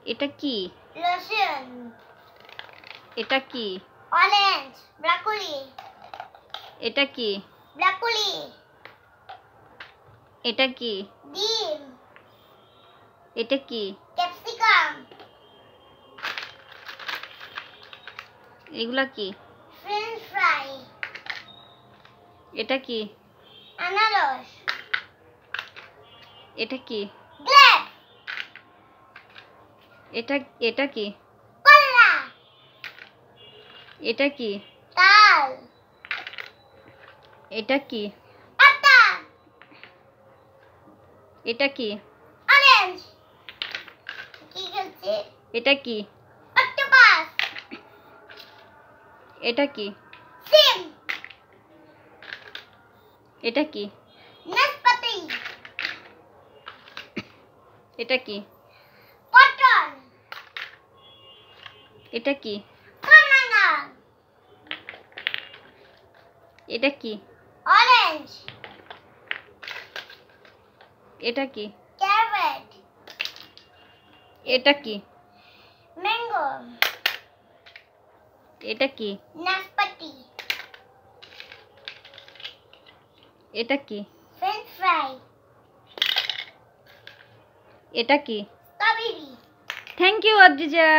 এটা কি? লসুন। এটা কি? অরেঞ্জ। ব্রকলি। এটা কি? ব্রকলি। এটা কি? ডিম। এটা কি? ক্যাপসিকাম। এগুলা কি? French fry. এটা কি? আনারস। এটা কি? গ্রেপ। এটা কি? কলা। এটা কি? তাল। এটা কি? আটা। এটা কি? অরেঞ্জ। কি খেলছে? এটা কি? অক্টোপাস। এটা কি? সিম। এটা কি? নাশপাতি। এটা কি? পটল। এটা কি? কামরাঙা। এটা কি? অরেঞ্জ। এটা কি? ক্যারট। এটা কি? ম্যাঙ্গো। এটা কি? নাশপাতি। এটা কি? French fry. এটা কি? স্ট্রবেরি। Thank you Adrija.